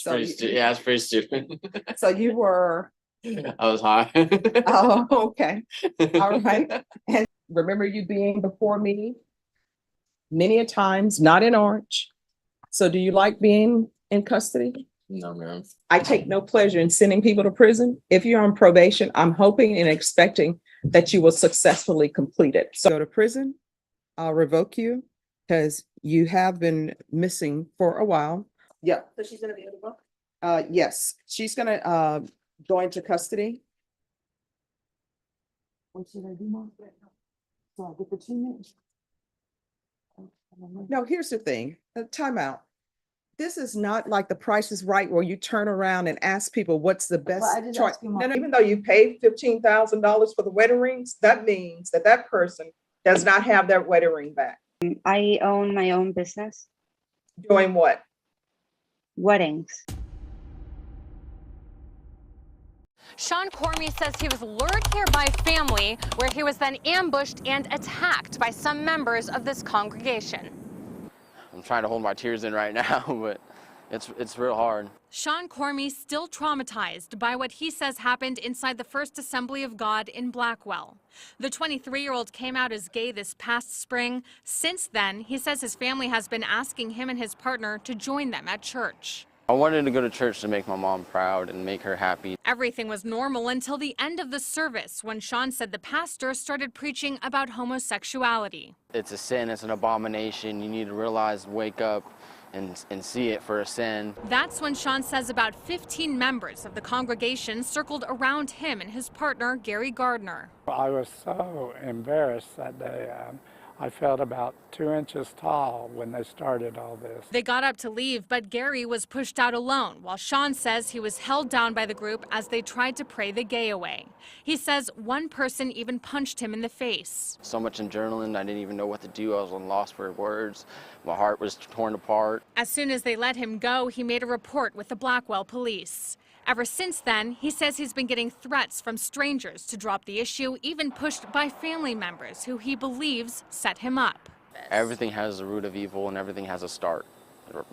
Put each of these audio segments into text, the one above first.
So Yeah, it's pretty stupid. so you were, I was high. oh, okay. All right. And remember you being before me many a times, not in Orange. So do you like being in custody? No, ma'am. I take no pleasure in sending people to prison. If you're on probation, I'm hoping and expecting that you will successfully complete it. So go to prison, I'll revoke you because you have been missing for a while. Yeah. So she's gonna be able to book? Yes, she's gonna go into custody. What should I do now? So I get the 2 minutes. No, here's the thing, time out. This is not like The Price is Right where you turn around and ask people what's the best Well, I just choice. asked you, No, Mom. no, even though you paid $15,000 for the wedding rings, that means that that person does not have their wedding ring back. I own my own business, Doing what? weddings. Sean Cormy says he was lured here by family, where he was then ambushed and attacked by some members of this congregation. I'm trying to hold my tears in right now, but it's real hard. Sean Cormy still traumatized by what he says happened inside the First Assembly of God in Blackwell. The 23-year-old came out as gay this past spring. Since then, he says his family has been asking him and his partner to join them at church. I wanted to go to church to make my mom proud and make her happy. Everything was normal until the end of the service, when Sean said the pastor started preaching about homosexuality. It's a sin, it's an abomination. You need to realize, wake up and see it for a sin. That's when Sean says about 15 members of the congregation circled around him and his partner, Gary Gardner. I was so embarrassed that day. I felt about 2 inches tall when they started all this. They got up to leave, but Gary was pushed out alone, while Sean says he was held down by the group as they tried to pray the gay away. He says one person even punched him in the face. So much adrenaline, I didn't even know what to do. I was lost for words. My heart was torn apart. As soon as they let him go, he made a report with the Blackwell police. Ever since then, he says he's been getting threats from strangers to drop the issue, even pushed by family members who he believes set him up. Everything has a root of evil and everything has a start,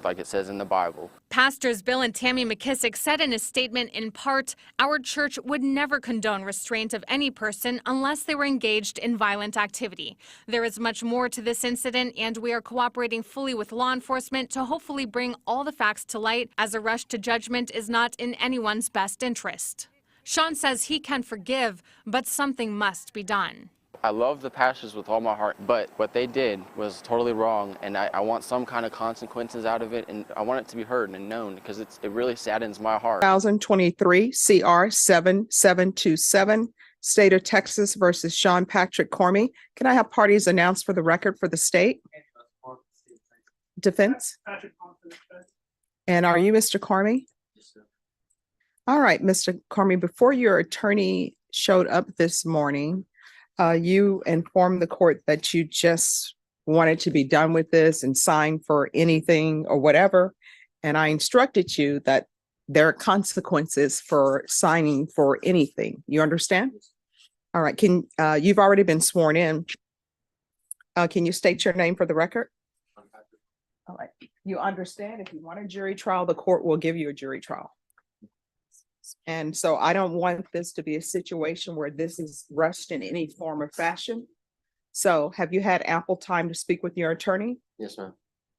like it says in the Bible. Pastors Bill and Tammy McKissick said in a statement, in part, our church would never condone restraint of any person unless they were engaged in violent activity. There is much more to this incident, and we are cooperating fully with law enforcement to hopefully bring all the facts to light, as a rush to judgment is not in anyone's best interest. Sean says he can forgive, but something must be done. I love the pastors with all my heart, but what they did was totally wrong, and I want some kind of consequences out of it, and I want it to be heard and known, because it really saddens my heart. 2023 CR 7727, State of Texas versus Sean Patrick Cormy. Can I have parties announced for the record for the state? Defense? And are you Mr. Cormy? Yes, sir. All right, Mr. Cormy, before your attorney showed up this morning, you informed the court that you just wanted to be done with this and sign for anything or whatever. And I instructed you that there are consequences for signing for anything. You understand? All right. You've already been sworn in. Can you state your name for the record? All right. You understand, if you want a jury trial, the court will give you a jury trial. And so I don't want this to be a situation where this is rushed in any form or fashion. So have you had ample time to speak with your attorney? Yes, ma'am.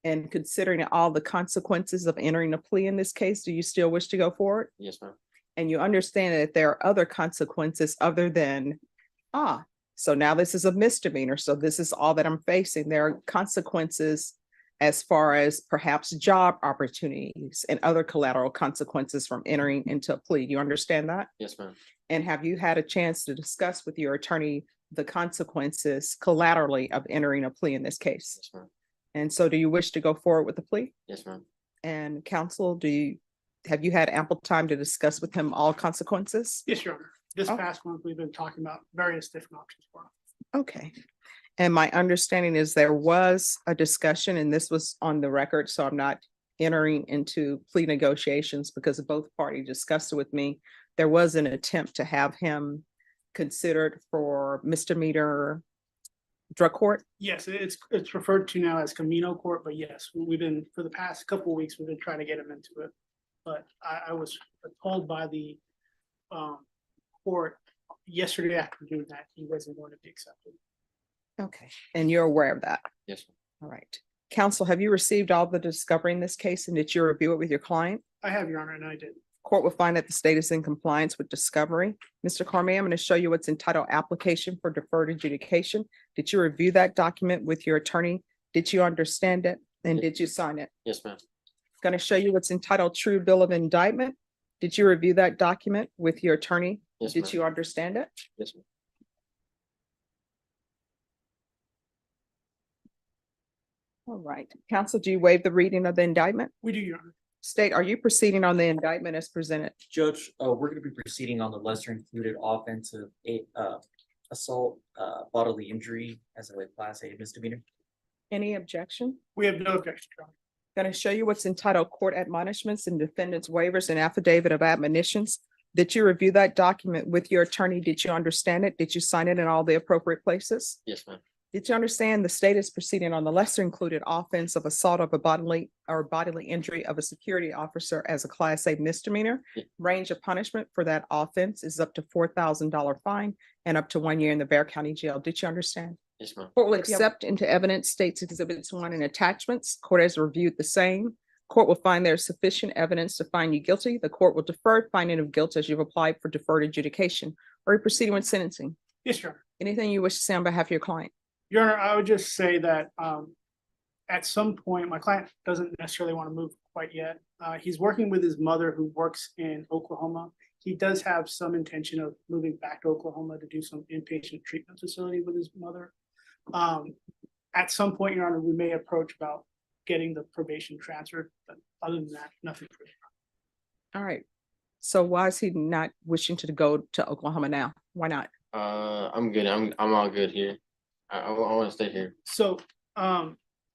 And considering all the consequences of entering a plea in this case, do you still wish to go forward? Yes, ma'am. And you understand that there are other consequences other than, so now this is a misdemeanor. So this is all that I'm facing. There are consequences as far as perhaps job opportunities and other collateral consequences from entering into a plea. You understand that? Yes, ma'am. And have you had a chance to discuss with your attorney the consequences collaterally of entering a plea in this case? Yes, ma'am. And so do you wish to go forward with the plea? Yes, ma'am. And counsel, have you had ample time to discuss with him all consequences? Yes, Your Honor. This Oh. past month, we've been talking about various different options for him. Okay. And my understanding is there was a discussion, and this was on the record, so I'm not entering into plea negotiations because both parties discussed it with me. There was an attempt to have him considered for misdemeanor drug court. Yes, it's referred to now as Camino Court, but yes, we've been, for the past couple of weeks, we've been trying to get him into it. but I was told by the court yesterday afternoon that he wasn't going to be accepted. Okay, and you're aware of that? Yes, ma'am. All right. Counsel, have you received all the discovery in this case and did you review it with your client? I have, Your Honor, and I did. Court will find that the state is in compliance with discovery. Mr. Cormier, I'm going to show you what's entitled Application for Deferred Adjudication. Did you review that document with your attorney? Did you understand it? And did you sign it? Yes, ma'am. Going to show you what's entitled True Bill of Indictment. Did you review that document with your attorney? Yes, Did ma'am. you understand it? Yes, ma'am. All right. Counsel, do you waive the reading of the indictment? We do, Your Honor. State, are you proceeding on the indictment as presented? Judge, we're gonna be proceeding on the lesser included offense of assault, bodily injury as a class A misdemeanor. Any objection? We have no objection, Your Honor. Going to show you what's entitled Court Admonishments and Defendants Waivers and Affidavit of Admonitions. Did you review that document with your attorney? Did you understand it? Did you sign it in all the appropriate places? Yes, ma'am. Did you understand the state is proceeding on the lesser included offense of assault of a bodily injury of a security officer as a class A misdemeanor? Yeah. Range of punishment for that offense is up to $4,000 fine and up to 1 year in the Bexar County Jail. Did you understand? Yes, ma'am. Court will accept into evidence states exhibits 1 and attachments. Court has reviewed the same. Court will find there is sufficient evidence to find you guilty. The court will defer finding of guilt as you've applied for deferred adjudication. Are you proceeding with sentencing? Yes, Your Honor. Anything you wish to say on behalf of your client? Your Honor, I would just say that at some point, my client doesn't necessarily want to move quite yet. He's working with his mother who works in Oklahoma. He does have some intention of moving back to Oklahoma to do some inpatient treatment facility with his mother. At some point, Your Honor, we may approach about getting the probation transferred, but other than that, nothing. All right. So why is he not wishing to go to Oklahoma now? Why not? I'm good. I'm all good here. I want to stay here. So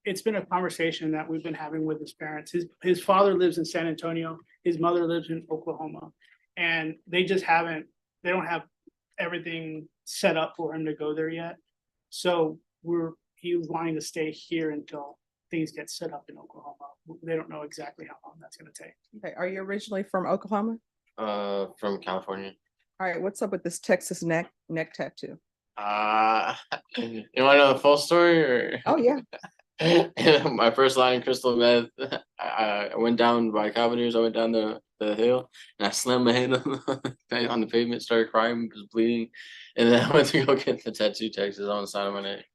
it's been a conversation that we've been having with his parents. His father lives in San Antonio, his mother lives in Oklahoma, and they don't have everything set up for him to go there yet. So he was wanting to stay here until things get set up in Oklahoma. They don't know exactly how long that's going to take. Okay. Are you originally from Oklahoma? From California. All right. What's up with this Texas neck tattoo? You want to know the full story or? Oh, yeah. My first line in crystal meth, I went down by Cavaliers. I went down the hill and I slammed my head on the pavement, started crying, was bleeding. And then I went to go get the tattoo Texas on the side of my neck.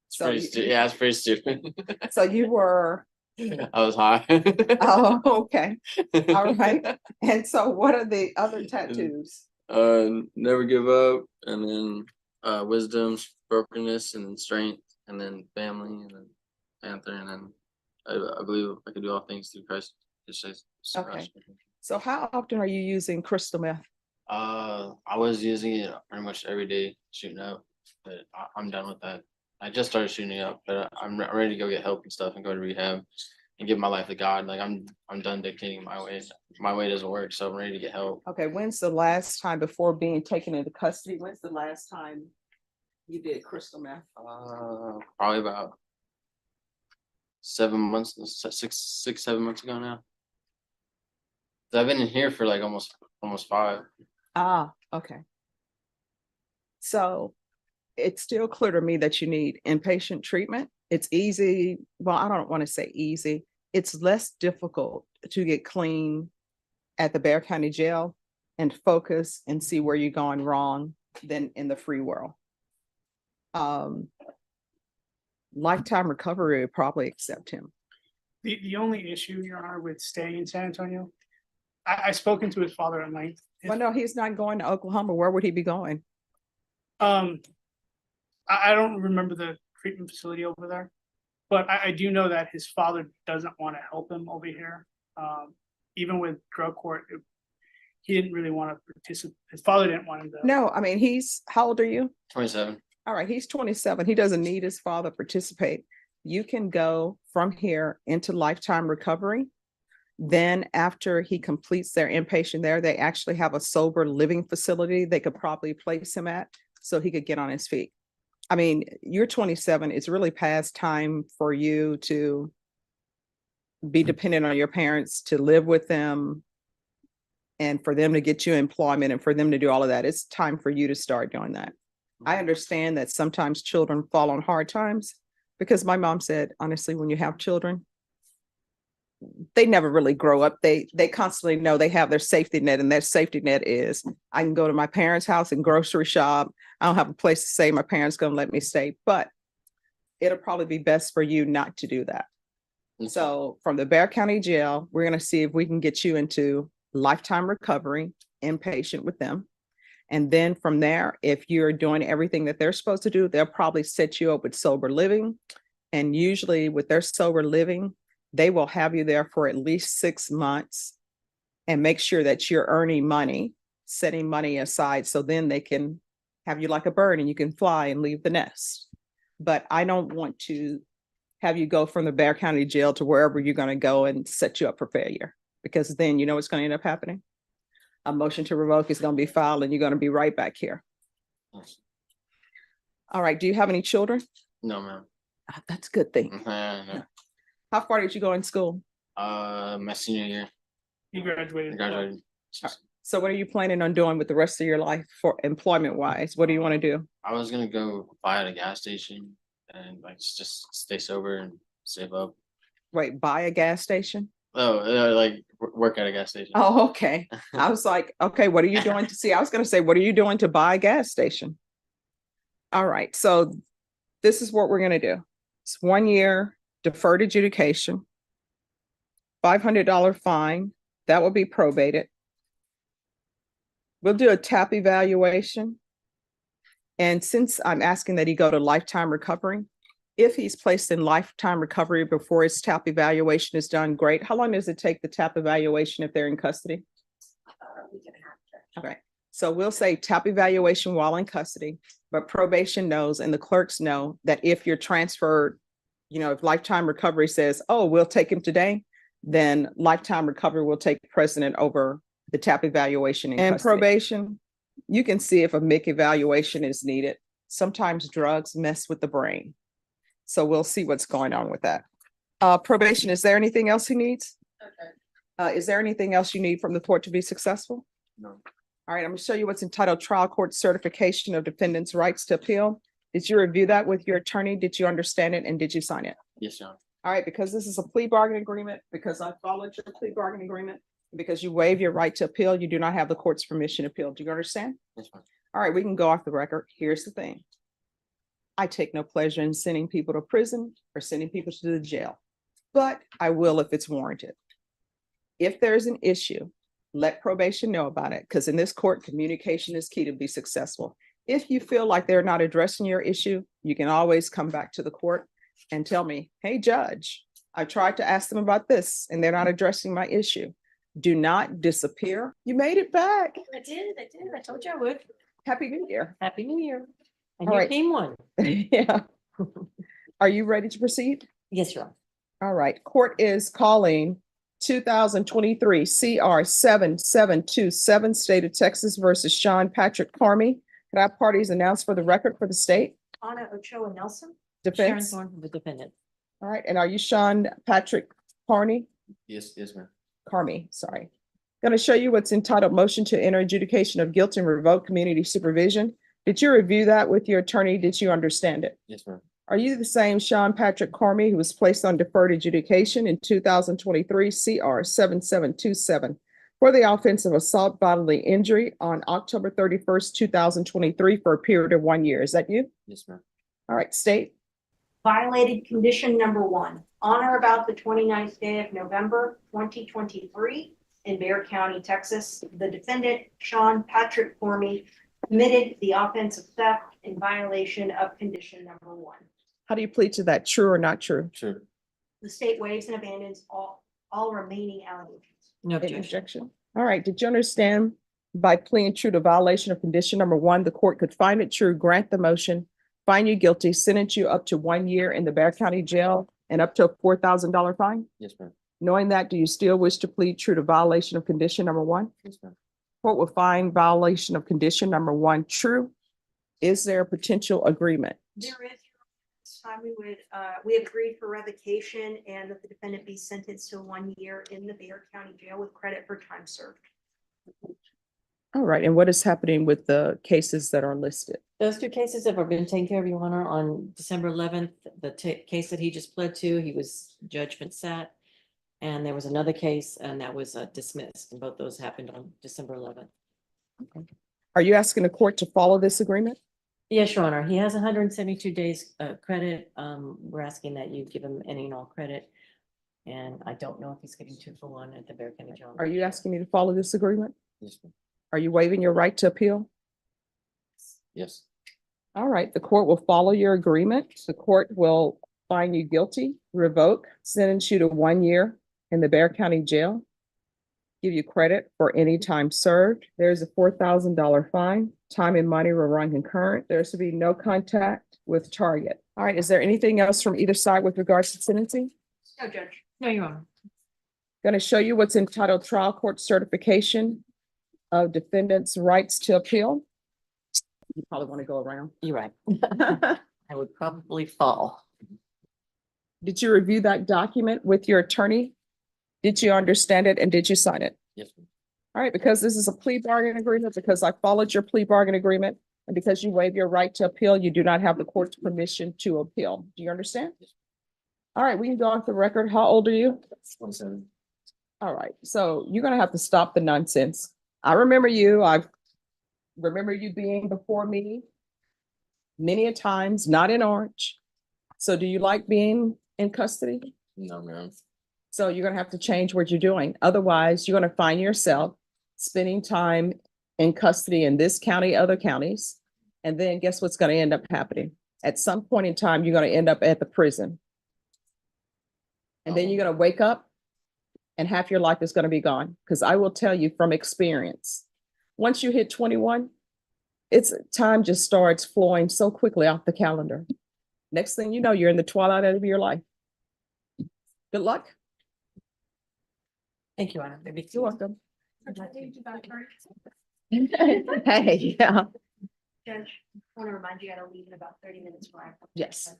It's So yeah, it's pretty stupid. So you were, I was high. oh, okay. All right. And so what are the other tattoos? Never give up, and then wisdom, brokenness, and then strength, and then family, and then Panther, and then I believe I can do all things through Christ. Okay. So how often are you using crystal meth? I was using it pretty much every day shooting up, but I'm done with that. I just started shooting up, but I'm ready to go get help and stuff and go to rehab and give my life to God. Like I'm done dictating my way. My way doesn't work, so I'm ready to get help. Okay, when's the last time before being taken into custody? When's the last time you did crystal meth? Probably about 7 months, 7 months ago now. I've been in here for like almost 5. Ah, okay. So it's still clear to me that you need inpatient treatment. It's easy. Well, I don't want to say easy. It's less difficult to get clean at the Bexar County Jail and focus and see where you're going wrong than in the free world. Lifetime recovery would probably accept him. The only issue, Your Honor, with staying in San Antonio, I spoken to his father at length. Well, no, he's not going to Oklahoma. Where would he be going? I don't remember the treatment facility over there, but I do know that his father doesn't want to help him over here. Even with drug court, he didn't really want to participate. His father didn't want him to. No, I mean, how old are you? 27. All right, he's 27. He doesn't need his father to participate. You can go from here into lifetime recovery. Then after he completes their inpatient there, they actually have a sober living facility they could probably place him at so he could get on his feet. I mean, you're 27. It's really past time for you to be dependent on your parents, to live with them, and for them to get you employment and for them to do all of that. It's time for you to start doing that. I understand that sometimes children fall on hard times because my mom said, honestly, when you have children, they never really grow up. They constantly know they have their safety net, and that safety net is I can go to my parents' house and grocery shop. I don't have a place to stay. My parents going to let me stay, but it'll probably be best for you not to do that. So from the Bexar County Jail, we're going to see if we can get you into lifetime recovery, inpatient with them. And then from there, if you're doing everything that they're supposed to do, they'll probably set you up with sober living. And usually with their sober living, they will have you there for at least 6 months and make sure that you're earning money, setting money aside. So then they can have you like a bird and you can fly and leave the nest. But I don't want to have you go from the Bexar County Jail to wherever you're going to go and set you up for failure, because then you know what's going to end up happening. A motion to revoke is going to be filed and you're going to be right back here. All right. Do you have any children? No, ma'am. That's a good thing. No. How far did you go in school? My senior year, He I graduated. graduated. So what are you planning on doing with the rest of your life for employment wise? What do you want to do? I was gonna go buy at a gas station and like just stay sober and save up. Wait, buy a gas station? Oh, like work at a gas station. Oh, okay. I was like, okay, what are you doing to see? I was going to say, what are you doing to buy a gas station? All right. So this is what we're going to do. It's 1 year deferred adjudication, $500 fine. That will be probated. We'll do a TAP evaluation. And since I'm asking that he go to lifetime recovery, if he's placed in lifetime recovery before his TAP evaluation is done, great. How long does it take the TAP evaluation if they're in custody? Okay, so we'll say TAP evaluation while in custody, but probation knows and the clerks know that if you're transferred, you know, if lifetime recovery says, oh, we'll take him today, then lifetime recovery will take precedent over the TAP evaluation in custody. Probation, you can see if a MIC evaluation is needed. Sometimes drugs mess with the brain. So we'll see what's going on with that. Probation, is there anything else he needs? Okay. Is there anything else you need from the court to be successful? No. All right, I'm gonna show you what's entitled Trial Court Certification of Defendants' Rights to Appeal. Did you review that with your attorney? Did you understand it and did you sign it? Yes, Your Honor. All right, because this is a plea bargaining agreement, because I followed your plea bargaining agreement, because you waive your right to appeal, you do not have the court's permission to appeal. Do you understand? Yes, ma'am. All right, we can go off the record. Here's the thing. I take no pleasure in sending people to prison or sending people to the jail, but I will if it's warranted. If there's an issue, let probation know about it, because in this court, communication is key to be successful. If you feel like they're not addressing your issue, you can always come back to the court and tell me, hey, judge, I tried to ask them about this and they're not addressing my issue. Do not disappear. You made it back. I did. I told you I would. Happy New Year. Happy New Year. And All you right. came one. Yeah. Are you ready to proceed? Yes, Your Honor. All right. Court is calling 2023 CR 7727, State of Texas versus Sean Patrick Carmy. Can I have parties announced for the record for the state? Anna Ochoa Nelson. Sharon Defense. Thorne from the defendant. All right. And are you Sean Patrick Carney? Yes, ma'am. Carmy, sorry. Going to show you what's entitled Motion to Enter Adjudication of Guilt and Revoke Community Supervision. Did you review that with your attorney? Did you understand it? Yes, ma'am. Are you the same Sean Patrick Carmy who was placed on deferred adjudication in 2023 CR 7727 for the offense of assault bodily injury on October 31st, 2023 for a period of 1 year? Is that you? Yes, ma'am. All right, state. Violated condition number 1, on or about the 29th day of November, 2023 in Bexar County, Texas. The defendant, Sean Patrick Carmy, committed the offense of theft in violation of condition number 1. How do you plead to that? True or not true? Sure. The state waives and abandons all remaining allegations. No Any objection. objection? All right, did you understand by pleading true to violation of condition number 1, the court could find it true, grant the motion, find you guilty, sentence you up to 1 year in the Bexar County Jail and up to a $4,000 fine? Yes, ma'am. Knowing that, do you still wish to plead true to violation of condition number 1? Yes, ma'am. Court will find violation of condition number 1 true. Is there a potential agreement? There is time we have agreed for revocation and that the defendant be sentenced to 1 year in the Bear County Jail with credit for time served. All right, and what is happening with the cases that are listed? Those two cases have been taken care of, Your Honor. On December 11th, the case that he just pled to, he was judgment sat. And there was another case and that was dismissed. And both those happened on December 11th. Are you asking the court to follow this agreement? Yes, Your Honor. He has 172 days credit. We're asking that you give him any and all credit. And I don't know if he's getting 2 for 1 at the Bear County Jail. Are you asking me to follow this agreement? Yes, ma'am. Are you waiving your right to appeal? Yes. All right, the court will follow your agreement. The court will find you guilty, revoke, sentence you to 1 year in the Bear County Jail, give you credit for any time served. There's a $4,000 fine. Time and money will run concurrent. There's to be no contact with target. All right, is there anything else from either side with regards to sentencing? No, Judge. No, Your Honor. Going to show you what's entitled Trial Court Certification of Defendants' Rights to Appeal. You probably want to go around. You're right. I would probably fall. Did you review that document with your attorney? Did you understand it and did you sign it? Yes, ma'am. All right, because this is a plea bargain agreement, because I followed your plea bargain agreement, and because you waive your right to appeal, you do not have the court's permission to appeal. Do you understand? All right, we can go off the record. How old are you? 27. All right, so you're gonna have to stop the nonsense. I remember you. I remember you being before me many a times, not in Orange. So do you like being in custody? No, ma'am. So you're gonna have to change what you're doing. Otherwise, you're gonna find yourself spending time in custody in this county, other counties. And then guess what's gonna end up happening? At some point in time, you're gonna end up at the prison. And then you're gonna wake up and half your life is gonna be gone. Because I will tell you from experience, once you hit 21, it's time just starts flowing so quickly off the calendar. Next thing you know, you're in the twilight of your life. Good luck. Thank you, Your Honor. Maybe You're welcome. Hey, yeah, Judge, I want to remind you, I gotta leave in about 30 minutes for. yes.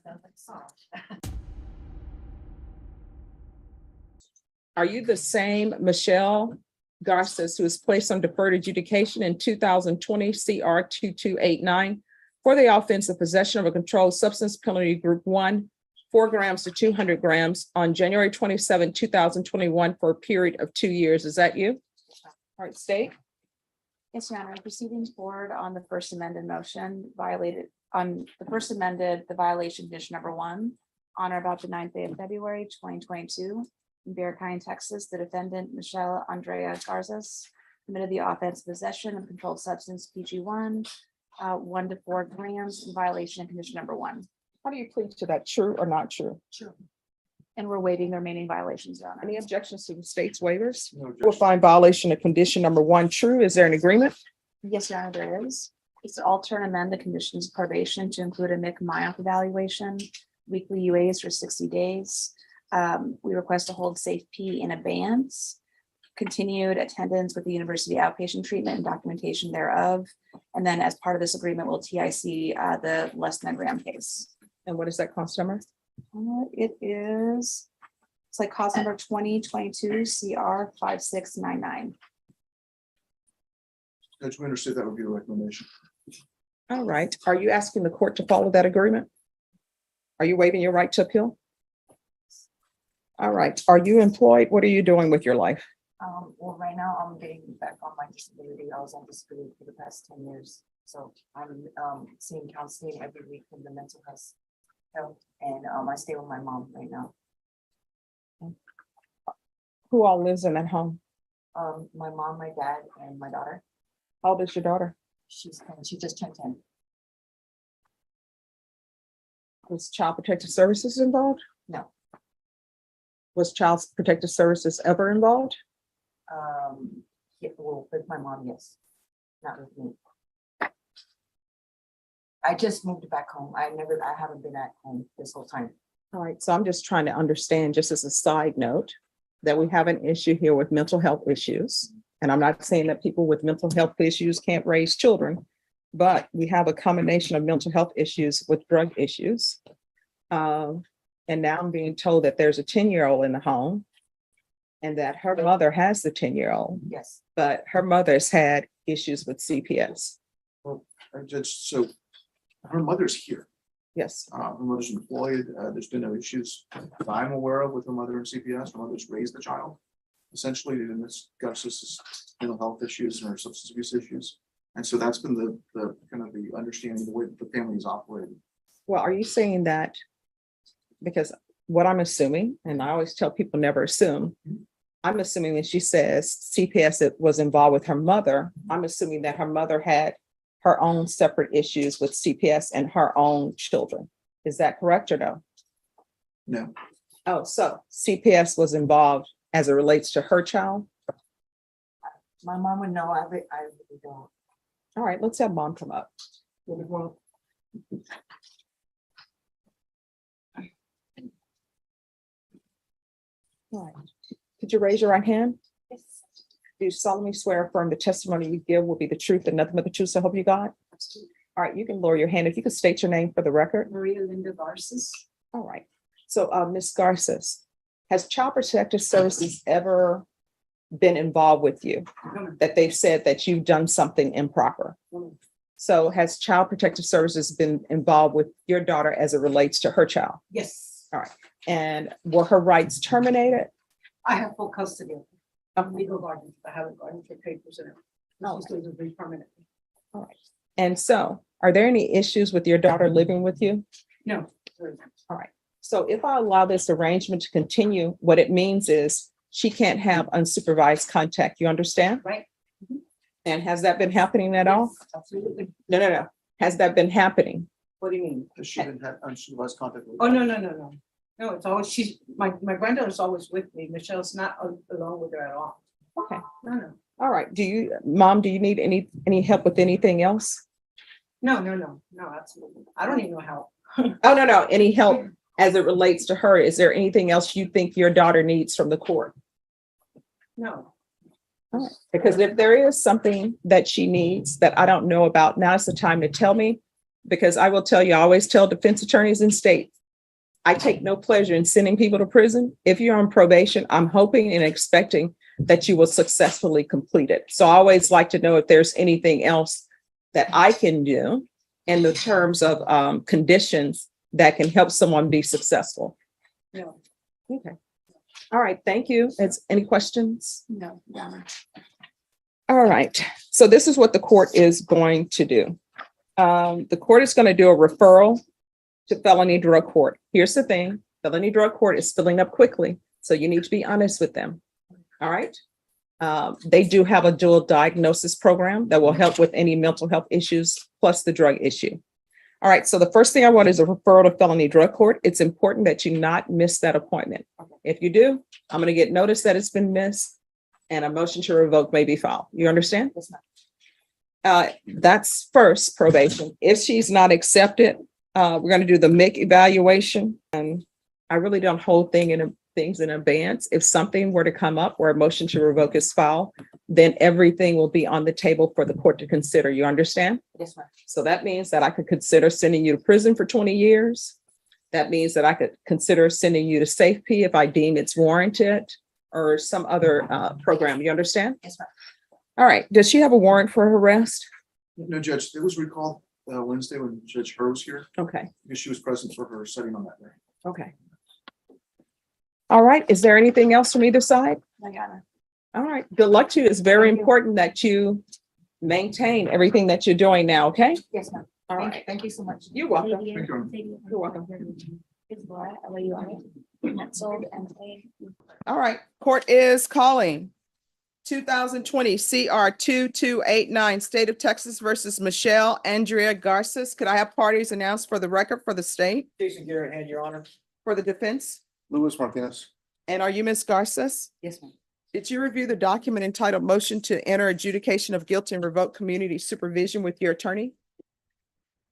Are you the same Michelle Garces who was placed on deferred adjudication in 2020 CR 2289 for the offense of possession of a controlled substance penalty group 1, 4 grams to 200 grams on January 27, 2021 for a period of 2 years? Is that you? All right, state. Yes, Your Honor, proceedings forward on the first amended motion violated on the first amended, the violation condition number 1 on or about the 9th day of February 2022 in Bear County, Texas. The defendant, Michelle Andrea Garzas, committed the offense of possession of controlled substance PG 1, 1 to 4 grams in violation of condition number 1. How do you plead to that? True or not true? True. And we're waiving the remaining violations, Your Honor. Any objections to the state's waivers? We'll find violation of condition number 1 true. Is there an agreement? Yes, Your Honor, there is. It's to alter and amend the conditions of probation to include a MIC-MIOP evaluation, weekly UAs for 60 days. We request to hold safe P in abeyance, continued attendance with the university outpatient treatment and documentation thereof. And then as part of this agreement, we'll TIC the less than a gram case. And what is that cost number? It is, it's like cost number 2022 CR 5699. Judge, we understood that would be the recommendation. All right. Are you asking the court to follow that agreement? Are you waiving your right to appeal? All right. Are you employed? What are you doing with your life? Well, right now I'm getting back on my disability. I was on disability for the past 10 years. So I'm seeing counseling every week in the mental health. And I stay with my mom right now. Who all lives in that home? My mom, my dad, and my daughter. How old is your daughter? She just turned 10. Was Child Protective Services involved? No. Was Child Protective Services ever involved? Yeah, well, with my mom, yes. Not with me. I just moved back home. I haven't been at home this whole time. All right, so I'm just trying to understand, just as a side note, that we have an issue here with mental health issues. And I'm not saying that people with mental health issues can't raise children, but we have a combination of mental health issues with drug issues. And now I'm being told that there's a 10-year-old in the home and that her mother has the 10-year-old, Yes. but her mother's had issues with CPS. Well, Judge, so her mother's here. Yes. Her mother's employed. There's been no issues that I'm aware of with her mother and CPS. Her mother's raised the child. Essentially, and Ms. Garcis's mental health issues and her substance abuse issues. And so that's been the kind of the understanding, the way that the family is operating. Well, are you saying that? Because what I'm assuming, and I always tell people never assume, I'm assuming that she says CPS was involved with her mother. I'm assuming that her mother had her own separate issues with CPS and her own children. Is that correct or no? No. Oh, so CPS was involved as it relates to her child? My mom would know, I really don't. All right, let's have mom come up. All right. Could you raise your right hand? Yes. Do you solemnly swear or affirm the testimony you give will be the truth and nothing but the truth, so help you God? All right, you can lower your hand. If you could state your name for the record. Maria Linda Garces. All right. So, Ms. Garces, has Child Protective Services ever been involved with you? That they've said that you've done something improper? So has Child Protective Services been involved with your daughter as it relates to her child? Yes. All right. And were her rights terminated? I have full custody of Okay. legal guardian. I have a guardian for papers and Oh, she's going to be permanently. all right. And so are there any issues with your daughter living with you? No. All right. So if I allow this arrangement to continue, what it means is she can't have unsupervised contact. You understand? Right. And has that been happening at all? Absolutely. No. Has that been happening? What do you mean? Has she been had unsupervised contact with? Oh, no. No, it's always, my granddaughter's always with me. Michelle's not along with her at all. Okay. No. All right. Mom, do you need any help with anything else? No, absolutely. I don't need no help. Oh, no. Any help as it relates to her? Is there anything else you think your daughter needs from the court? No. All right. Because if there is something that she needs that I don't know about, now's the time to tell me. Because I will tell you, I always tell defense attorneys in state, I take no pleasure in sending people to prison. If you're on probation, I'm hoping and expecting that you will successfully complete it. So I always like to know if there's anything else that I can do in the terms of conditions that can help someone be successful. No. Okay. All right. Thank you. Any questions? No. All right. So this is what the court is going to do. The court is going to do a referral to felony drug court. Here's the thing. Felony drug court is filling up quickly. So you need to be honest with them. All right. They do have a dual diagnosis program that will help with any mental health issues plus the drug issue. All right. So the first thing I want is a referral to felony drug court. It's important that you not miss that appointment. If you do, I'm going to get notice that it's been missed and a motion to revoke may be filed. You understand? That's first probation. If she's not accepted, we're going to do the MIC evaluation. And I really don't hold things in advance. If something were to come up where a motion to revoke is filed, then everything will be on the table for the court to consider. You understand? Yes, ma'am. So that means that I could consider sending you to prison for 20 years. That means that I could consider sending you to safety if I deem it's warranted or some other program. You understand? Yes, ma'am. All right. Does she have a warrant for her arrest? No, Judge, it was recalled Wednesday when Judge Her was here Okay. because she was present for her setting on that day. Okay. All right. Is there anything else from either side? I got it. All right. Good luck to you. It's very important that you maintain everything that you're doing now. Okay. Yes, ma'am. All right. Thank you so much. You're welcome. Thank you. You're welcome. All right. Court is calling 2020 CR 2289 State of Texas versus Michelle Andrea Garces. Could I have parties announced for the record for the state, Jason Garrett, hand, Your Honor. for the defense? Luis Martinez. And are you Ms. Garces? Yes, ma'am. Did you review the document entitled Motion to Enter Adjudication of Guilt and Revoke Community Supervision with your attorney?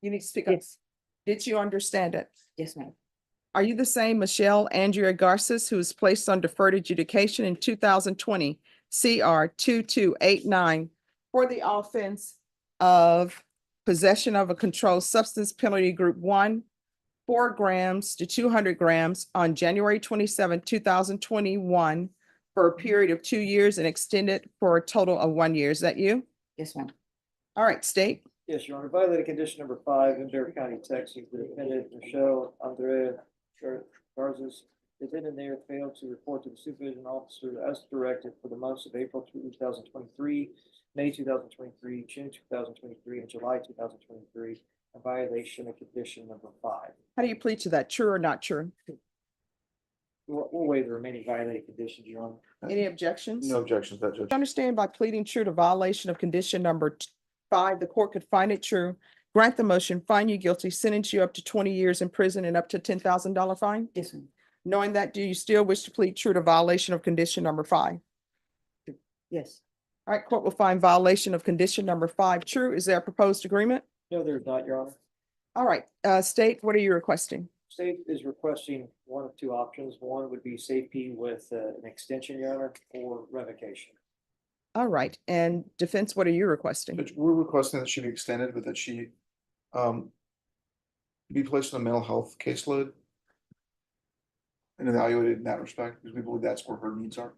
You need to speak up. Yes. Did you understand it? Yes, ma'am. Are you the same Michelle Andrea Garces who was placed on deferred adjudication in 2020 CR 2289 for the offense of possession of a controlled substance penalty group 1 4 grams to 200 grams on January 27, 2021 for a period of 2 years and extended for a total of 1 year. Is that you? Yes, ma'am. All right, state. Yes, Your Honor, violated condition number 5 in Bear County, Texas, the defendant Michelle Andrea Garzas is in and there failed to report to the supervision officer as directed for the months of April 2023, May 2023, June 2023, and July 2023, a violation of condition number 5. How do you plead to that? True or not true? We'll waive the remaining violated conditions, Your Honor. Any objections? No objections to that, Judge. Understand by pleading true to violation of condition number 5, the court could find it true, grant the motion, find you guilty, sentence you up to 20 years in prison and up to $10,000 fine? Yes, ma'am. Knowing that, do you still wish to plead true to violation of condition number 5? Yes. All right, court will find violation of condition number 5 true. Is there a proposed agreement? No, there's not, Your Honor. All right, state, what are you requesting? State is requesting one of two options. One would be safety with an extension, Your Honor, or revocation. All right, and defense, what are you requesting? Judge, we're requesting that she be extended, but that she be placed on a mental health caseload and evaluated in that respect, because we believe that's where her needs are. All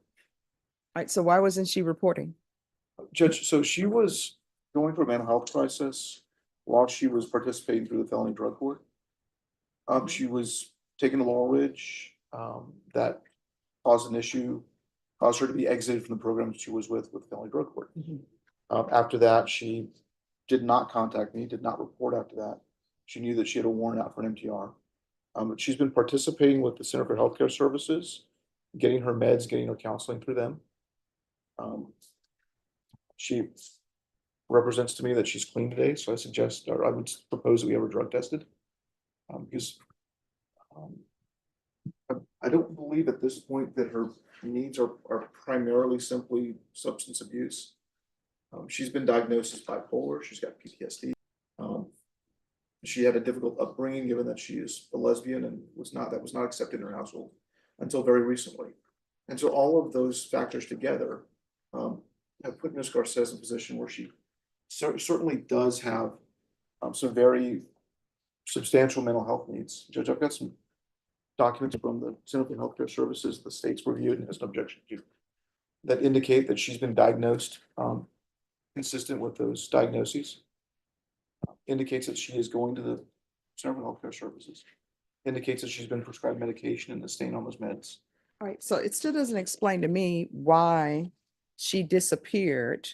right, so why wasn't she reporting? Judge, so she was going through a mental health crisis while she was participating through the felony drug court. She was taken to Laurel Ridge, that caused an issue, caused her to be exited from the program she was with the felony drug court. After that, she did not contact me, did not report after that. She knew that she had a warrant out for an MTR. But she's been participating with the Center for Healthcare Services, getting her meds, getting her counseling through them. She represents to me that she's clean today, so I suggest, or I would propose that we have her drug tested. Because I don't believe at this point that her needs are primarily simply substance abuse. She's been diagnosed as bipolar, she's got PTSD. She had a difficult upbringing, given that she is a lesbian and that was not accepted in her household until very recently. And so all of those factors together have put Ms. Garces in a position where she certainly does have some very substantial mental health needs. Judge, I've got some documents from the Center for Healthcare Services the state's reviewed and has an objection to that indicate that she's been diagnosed consistent with those diagnoses. Indicates that she is going to the Center for Healthcare Services. Indicates that she's been prescribed medication and is staying on those meds. All right, so it still doesn't explain to me why she disappeared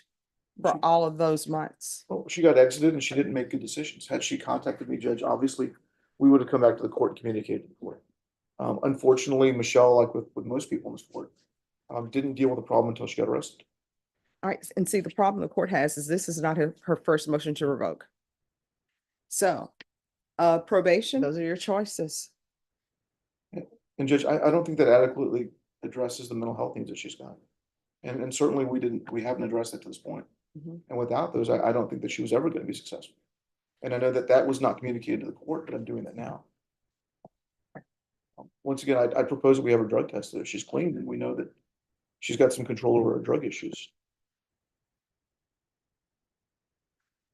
for all of those months. Well, she got exited and she didn't make good decisions. Had she contacted me, Judge, obviously we would have come back to the court and communicated with the court. Unfortunately, Michelle, like with most people in this court, didn't deal with the problem until she got arrested. All right, and see, the problem the court has is this is not her first motion to revoke. So, probation, those are your choices. And Judge, I don't think that adequately addresses the mental health needs that she's got. And certainly we haven't addressed that to this point. And without those, I don't think that she was ever going to be successful. And I know that was not communicated to the court, but I'm doing that now. Once again, I propose that we have her drug tested. If she's clean, then we know that she's got some control over her drug issues.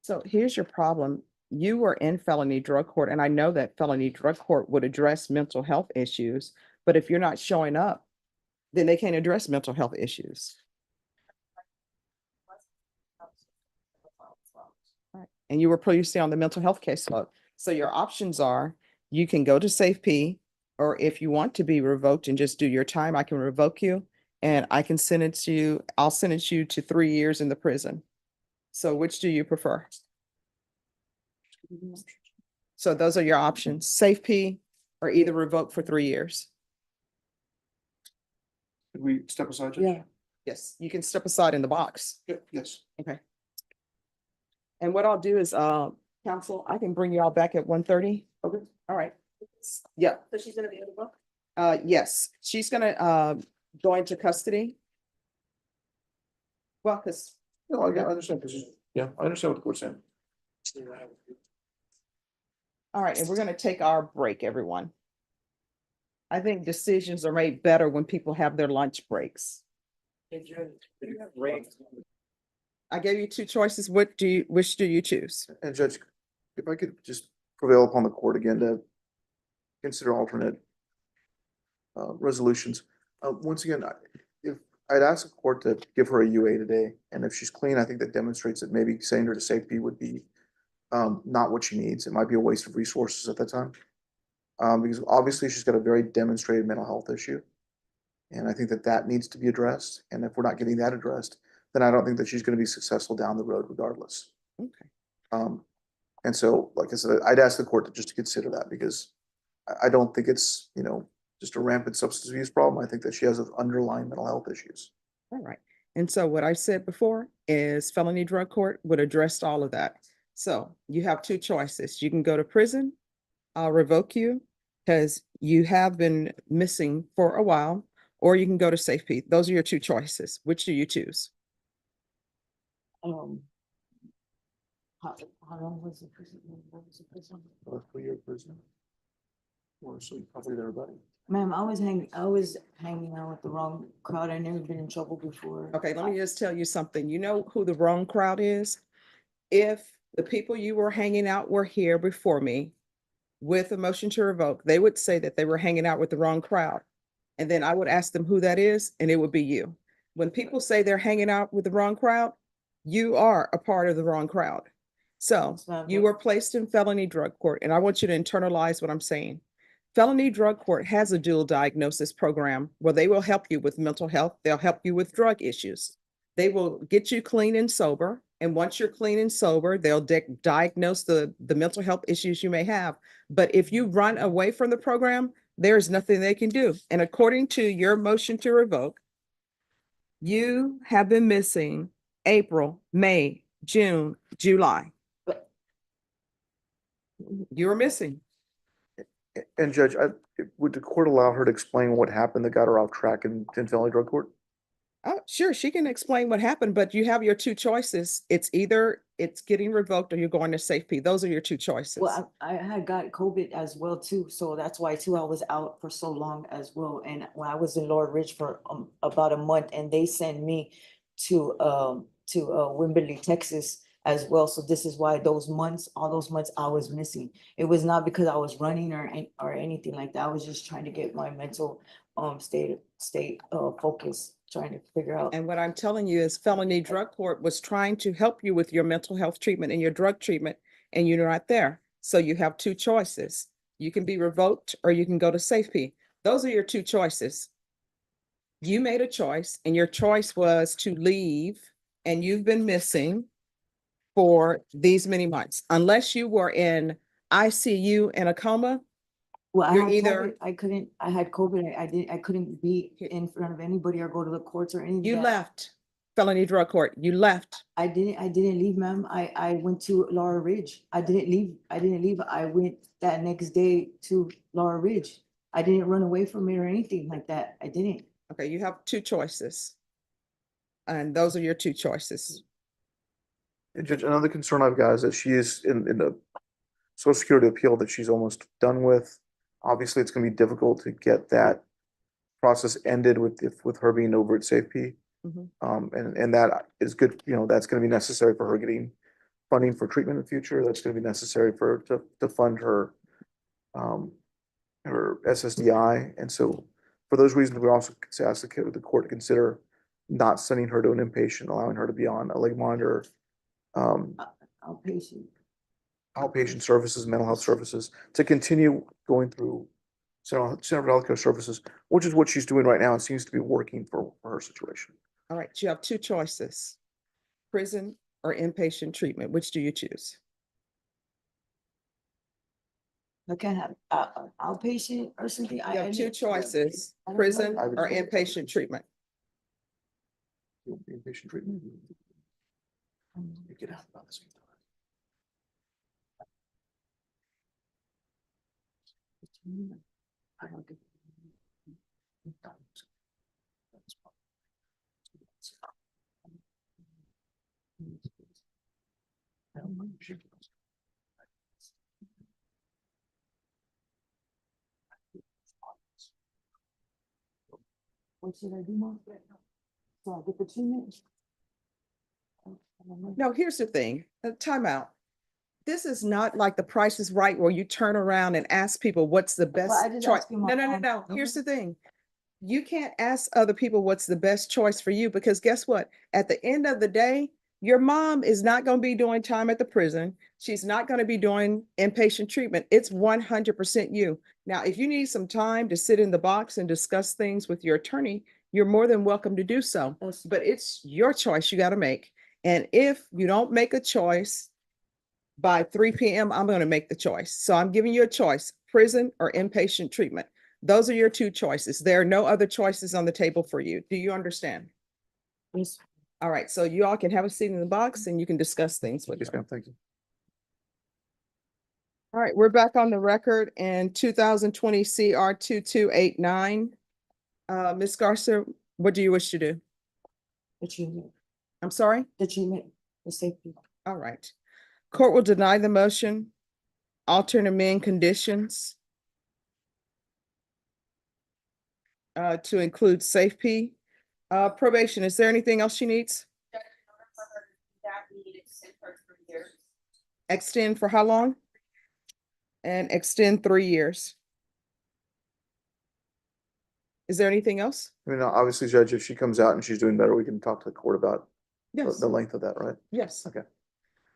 So here's your problem. You were in felony drug court, and I know that felony drug court would address mental health issues, but if you're not showing up, then they can't address mental health issues. Right. And you were previously on the mental health caseload. So your options are, you can go to SafeP, or if you want to be revoked and just do your time, I can revoke you and I can sentence you, I'll sentence you to 3 years in the prison. So which do you prefer? So those are your options, SafeP or either revoke for 3 years. Could we step aside, Judge? Yeah. Yes, you can step aside in the box. Yeah, yes. Okay. And what I'll do is, counsel, I can bring you all back at 1:30. Okay. All right. Yeah. So she's gonna be able to book? Yes, she's gonna, go into custody. Well, because No, I understand. Yeah, I understand what the court's saying. all right, and we're gonna take our break, everyone. I think decisions are made better when people have their lunch breaks. I gave you 2 choices. Which do you choose? And Judge, if I could just prevail upon the court again to consider alternate resolutions. Once again, if I'd ask the court to give her a UA today, and if she's clean, I think that demonstrates that maybe sending her to safety would be not what she needs. It might be a waste of resources at that time. Because obviously she's got a very demonstrated mental health issue. And I think that that needs to be addressed. And if we're not getting that addressed, then I don't think that she's going to be successful down the road regardless. Okay. And so, like I said, I'd ask the court to just to consider that because I don't think it's, just a rampant substance abuse problem. I think that she has underlying mental health issues. All right. And so what I said before is felony drug court would address all of that. So you have two choices. You can go to prison. I'll revoke you because you have been missing for a while, or you can go to safety. Those are your two choices. Which do you choose? How long was the prison? What was the prison? 3-year prison. Or so you covered everybody. Ma'am, I was hanging out with the wrong crowd. I never been in trouble before. Okay, let me just tell you something. You know who the wrong crowd is? If the people you were hanging out were here before me with a motion to revoke, they would say that they were hanging out with the wrong crowd. And then I would ask them who that is, and it would be you. When people say they're hanging out with the wrong crowd, you are a part of the wrong crowd. So you were placed in felony drug court, and I want you to internalize what I'm saying. Felony drug court has a dual diagnosis program where they will help you with mental health. They'll help you with drug issues. They will get you clean and sober. And once you're clean and sober, they'll diagnose the mental health issues you may have. But if you run away from the program, there's nothing they can do. And according to your motion to revoke, you have been missing April, May, June, July. You were missing. And Judge, would the court allow her to explain what happened that got her off track in felony drug court? Oh, sure, she can explain what happened, but you have your two choices. It's either it's getting revoked or you're going to safety. Those are your two choices. Well, I had got COVID as well too, so that's why too I was out for so long as well. And when I was in Laurel Ridge for about a month, and they sent me to Wimberley, Texas as well. So this is why all those months I was missing. It was not because I was running or anything like that. I was just trying to get my mental state focus, trying to figure out. And what I'm telling you is felony drug court was trying to help you with your mental health treatment and your drug treatment, and you're not there. So you have two choices. You can be revoked or you can go to safety. Those are your two choices. You made a choice, and your choice was to leave, and you've been missing for these many months. Unless you were in ICU in a coma, Well, you're I had either- COVID. I had COVID. I couldn't be in front of anybody or go to the courts or anything. you left felony drug court. You left. I didn't leave, ma'am. I went to Laurel Ridge. I didn't leave. I went that next day to Laurel Ridge. I didn't run away from it or anything like that. I didn't. Okay, you have two choices. And those are your two choices. And Judge, another concern I've got is that she is in a Social Security appeal that she's almost done with. Obviously, it's going to be difficult to get that process ended with her being over at safety. And that is good, that's going to be necessary for her getting funding for treatment in the future. That's going to be necessary for her to fund her SSDI. And so for those reasons, we also ask the court to consider not sending her to an inpatient, allowing her to be on a leg monitor, outpatient services, mental health services, to continue going through Center for Healthcare Services, which is what she's doing right now. It seems to be working for her situation. All right, you have two choices, prison or inpatient treatment. Which do you choose? I can't have outpatient or something. You have two choices, prison or inpatient treatment. Inpatient treatment. You get out about the same time. What should I do, Mom? So I get the treatment? No, here's the thing, time out. this is not like The Price is Right where you turn around and ask people what's the best I just choice. asked you my No. mom. Here's the thing. You can't ask other people what's the best choice for you, because guess what? At the end of the day, your mom is not going to be doing time at the prison. She's not going to be doing inpatient treatment. It's 100% you. Now, if you need some time to sit in the box and discuss things with your attorney, you're more than welcome to do so. But it's your choice you got to make. And if you don't make a choice by 3 p.m., I'm going to make the choice. So I'm giving you a choice: prison or inpatient treatment. Those are your two choices. There are no other choices on the table for you. Do you understand? Yes. All right, so you all can have a seat in the box and you can discuss things with Yes, her. ma'am, thank you. All right, we're back on the record in 2020 CR 2289. Ms. Garza, what do you wish to do? That you, I'm sorry? that you make the safety. All right. Court will deny the motion, alter and amend conditions to include safety. Probation, is there anything else she needs? Extend for how long? And extend 3 years. Is there anything else? I mean, obviously, Judge, if she comes out and she's doing better, we can talk to the court about Yes. the length of that, right? Yes. Okay.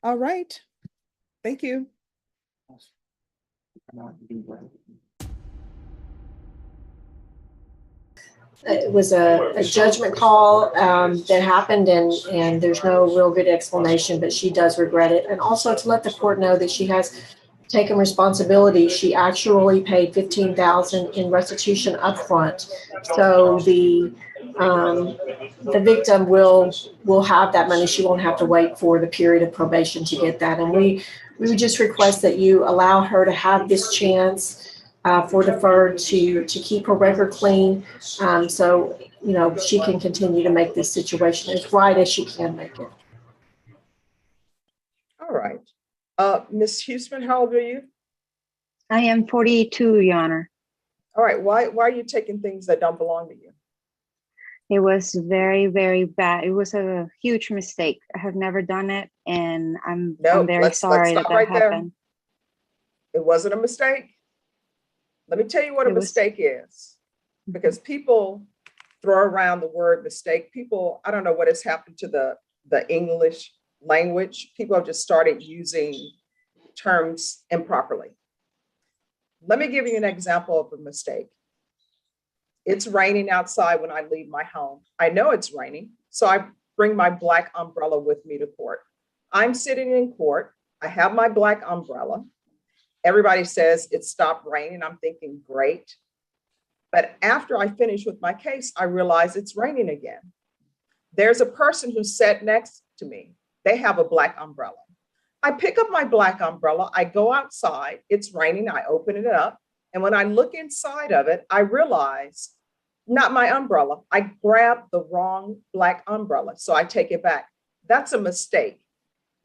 All right. Thank you. It was a judgment call that happened, and there's no real good explanation, but she does regret it. And also to let the court know that she has taken responsibility. She actually paid $15,000 in restitution upfront. So the victim will have that money. She won't have to wait for the period of probation to get that. And we would just request that you allow her to have this chance for deferred to keep her record clean. So, you know, she can continue to make this situation as right as she can make it. All right. Ms. Huseman, how old are you? I am 42, Your Honor. All right. Why are you taking things that don't belong to you? It was very, very bad. It was a huge mistake. I have never done it, and I'm very let's sorry stop that right there. happened. It wasn't a mistake. Let me tell you what a It was- mistake is, because people throw around the word mistake. People, I don't know what has happened to the English language. People have just started using terms improperly. Let me give you an example of a mistake. It's raining outside when I leave my home. I know it's raining, so I bring my black umbrella with me to court. I'm sitting in court. I have my black umbrella. Everybody says it stopped raining. I'm thinking, great. But after I finish with my case, I realize it's raining again. There's a person who sat next to me. They have a black umbrella. I pick up my black umbrella. I go outside. It's raining. I open it up. And when I look inside of it, I realize not my umbrella. I grabbed the wrong black umbrella. So I take it back. That's a mistake.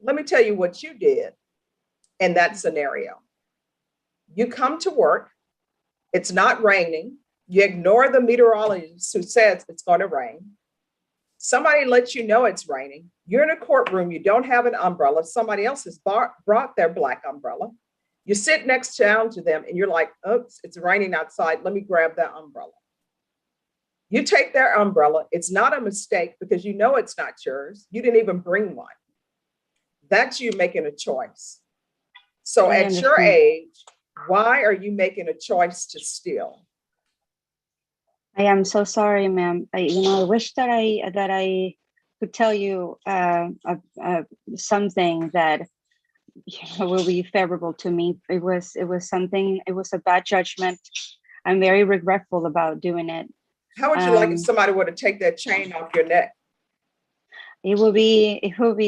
Let me tell you what you did in that scenario. You come to work. It's not raining. You ignore the meteorologist who says it's going to rain. Somebody lets you know it's raining. You're in a courtroom. You don't have an umbrella. Somebody else has brought their black umbrella. You sit next down to them and you're like, oops, it's raining outside. Let me grab that umbrella. You take their umbrella. It's not a mistake because you know it's not yours. You didn't even bring one. That's you making a choice. So at your age, why are you making a choice to steal? I am so sorry, ma'am. I wish that I could tell you something that will be favorable to me. It was a bad judgment. I'm very regretful about doing it. How would you like if somebody were to take that chain off your neck? It will be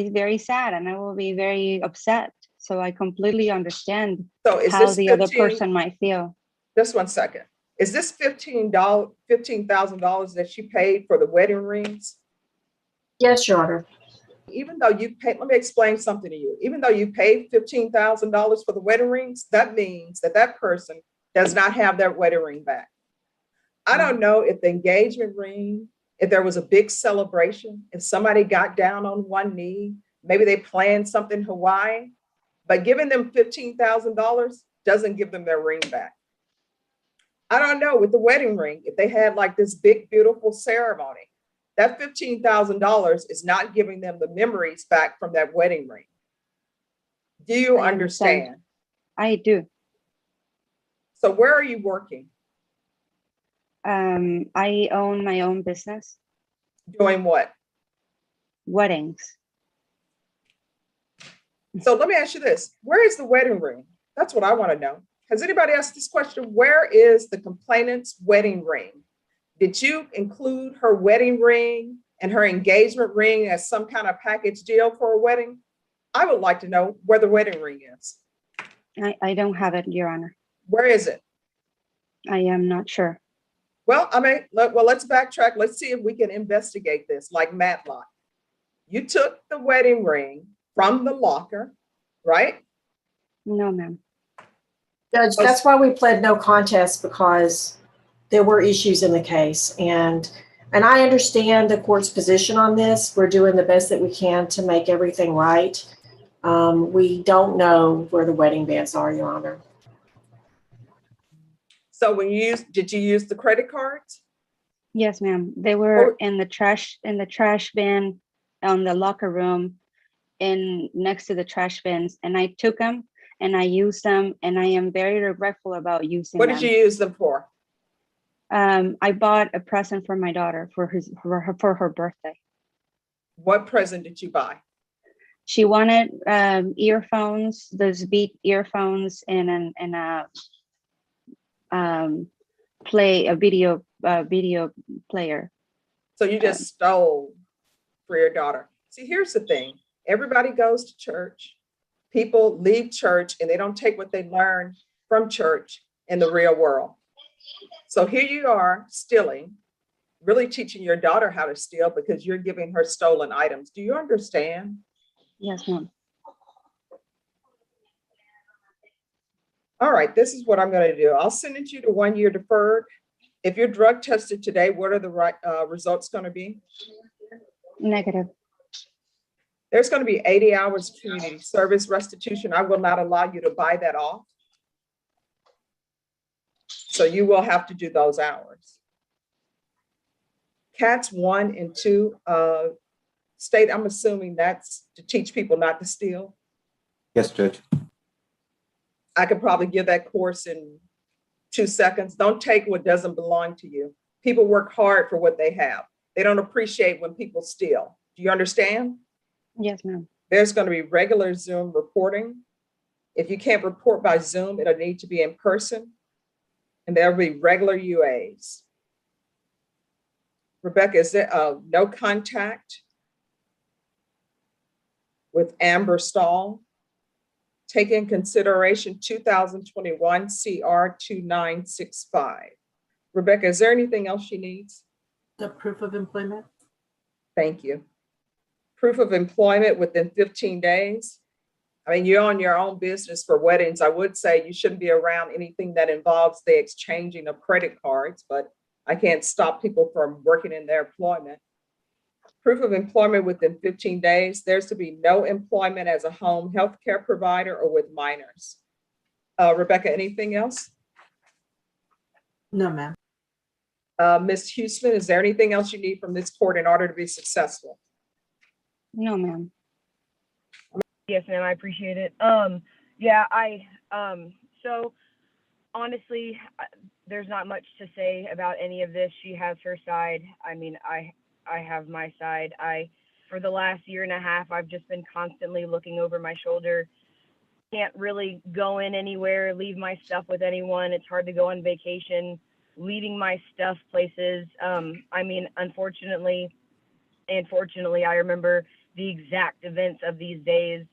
very sad, and I will be very upset. So I completely understand how the other person might feel. Just 1 second. Is this $15,000 that she paid for the wedding rings? Yes, Your Honor. Even though you paid, let me explain something to you. Even though you paid $15,000 for the wedding rings, that means that that person does not have their wedding ring back. I don't know if the engagement ring, if there was a big celebration, if somebody got down on one knee, maybe they planned something in Hawaii. But giving them $15,000 doesn't give them their ring back. I don't know with the wedding ring, if they had like this big, beautiful ceremony, that $15,000 is not giving them the memories back from that wedding ring. Do you I understand? I do. So where are you working? I own my own business, Doing what? weddings. So let me ask you this. Where is the wedding ring? That's what I want to know. Has anybody asked this question? Where is the complainant's wedding ring? Did you include her wedding ring and her engagement ring as some kind of package deal for a wedding? I would like to know where the wedding ring is. I don't have it, Your Honor. Where is it? I am not sure. Well, I mean, let's backtrack. Let's see if we can investigate this like Matlock. You took the wedding ring from the locker, right? No, ma'am. Judge, that's why we pled no contest, because there were issues in the case. And I understand the court's position on this. We're doing the best that we can to make everything right. We don't know where the wedding bands are, Your Honor. So did you use the credit cards? Yes, ma'am. They were in the trash bin on the locker room next to the trash bins, and I took them and I used them, and I am very regretful about using them. What did you use them for? I bought a present for my daughter for her birthday. What present did you buy? She wanted earphones, those Beat earphones, and a video player. So you just stole for your daughter. See, here's the thing. Everybody goes to church. People leave church and they don't take what they learn from church in the real world. So here you are stealing, really teaching your daughter how to steal because you're giving her stolen items. Do you understand? Yes, ma'am. All right, this is what I'm going to do. I'll send it to you to 1 year deferred. If you're drug tested today, what are the results going to be? Negative. There's going to be 80 hours of community service restitution. I will not allow you to buy that off. So you will have to do those hours. Cats 1 and 2, state, I'm assuming that's to teach people not to steal. Yes, Judge. I could probably give that course in 2 seconds. Don't take what doesn't belong to you. People work hard for what they have. They don't appreciate when people steal. Do you understand? Yes, ma'am. There's going to be regular Zoom reporting. If you can't report by Zoom, it'll need to be in person. And there'll be regular UAs. Rebecca, is there no contact with Amber Stahl? Take in consideration 2021 CR 2965. Rebecca, is there anything else she needs? The proof of employment. Thank you. Proof of employment within 15 days. I mean, you own your own business for weddings. I would say you shouldn't be around anything that involves the exchanging of credit cards, but I can't stop people from working in their employment. Proof of employment within 15 days. There's to be no employment as a home health care provider or with minors. Rebecca, anything else? No, ma'am. Ms. Huseman, is there anything else you need from this court in order to be successful? No, ma'am. Yes, ma'am. I appreciate it. So honestly, there's not much to say about any of this. She has her side. I mean, I have my side. For the last year and a half, I've just been constantly looking over my shoulder. Can't really go in anywhere, leave my stuff with anyone. It's hard to go on vacation, leaving my stuff places. I mean, unfortunately, and fortunately, I remember the exact events of these days.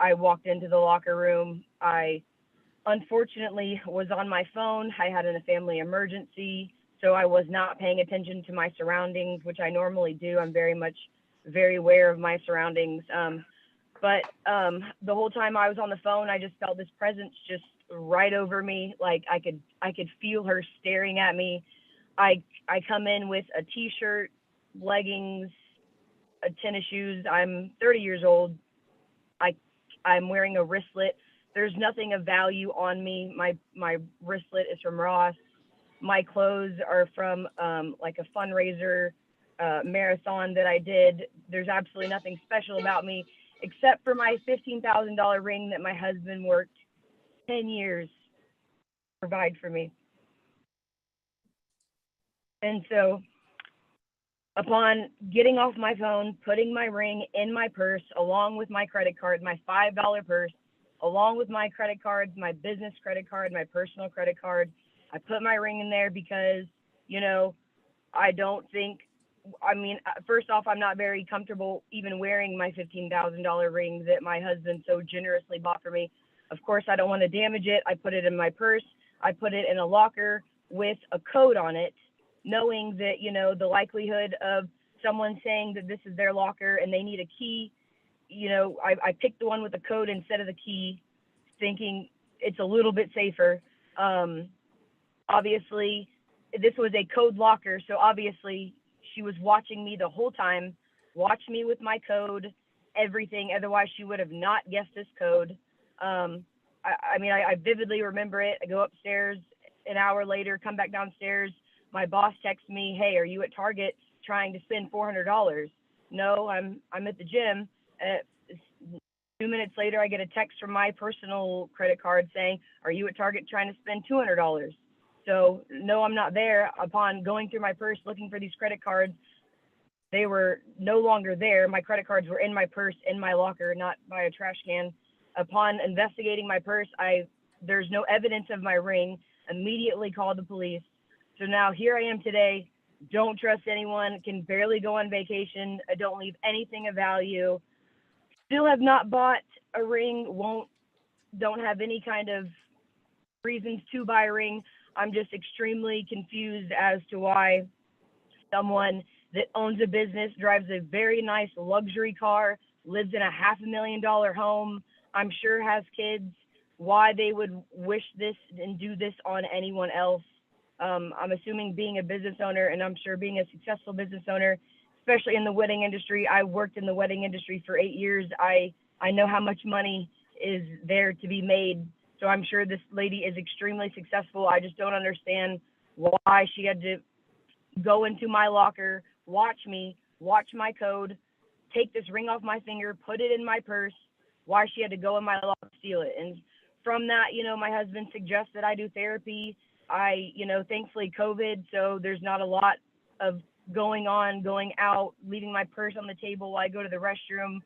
I walked into the locker room. I unfortunately was on my phone. I had a family emergency, so I was not paying attention to my surroundings, which I normally do. I'm very aware of my surroundings. But the whole time I was on the phone, I just felt this presence just right over me. Like I could feel her staring at me. I come in with a t-shirt, leggings, tennis shoes. I'm 30 years old. I'm wearing a wristlet. There's nothing of value on me. My wristlet is from Ross. My clothes are from like a fundraiser marathon that I did. There's absolutely nothing special about me except for my $15,000 ring that my husband worked 10 years to provide for me. And so upon getting off my phone, putting my ring in my purse, along with my credit card, my $5 purse, along with my credit cards, my business credit card, my personal credit card, I put my ring in there because, you know, I don't think, I mean, first off, I'm not very comfortable even wearing my $15,000 ring that my husband so generously bought for me. Of course, I don't want to damage it. I put it in my purse. I put it in a locker with a code on it, knowing that, you know, the likelihood of someone saying that this is their locker and they need a key, you know, I picked the one with the code instead of the key, thinking it's a little bit safer. Obviously, this was a code locker, so obviously she was watching me the whole time, watched me with my code, everything. Otherwise, she would have not guessed this code. I vividly remember it. I go upstairs an hour later, come back downstairs. My boss texts me, "Hey, are you at Target trying to spend $400? No, I'm at the gym. 2 minutes later, I get a text from my personal credit card saying, "Are you at Target trying to spend $200? So no, I'm not there. Upon going through my purse, looking for these credit cards, they were no longer there. My credit cards were in my purse, in my locker, not by a trash can. Upon investigating my purse, there's no evidence of my ring. Immediately called the police. So now here I am today. Don't trust anyone. Can barely go on vacation. I don't leave anything of value. Still have not bought a ring. Don't have any kind of reasons to buy a ring. I'm just extremely confused as to why someone that owns a business, drives a very nice luxury car, lives in a $500,000 home, I'm sure has kids, why they would wish this and do this on anyone else. I'm assuming being a business owner, and I'm sure being a successful business owner, especially in the wedding industry. I worked in the wedding industry for 8 years. I know how much money is there to be made. So I'm sure this lady is extremely successful. I just don't understand why she had to go into my locker, watch me, watch my code, take this ring off my finger, put it in my purse, why she had to go in my locker, steal it. And from that, you know, my husband suggests that I do therapy. Thankfully COVID, so there's not a lot of going on, going out, leaving my purse on the table while I go to the restroom.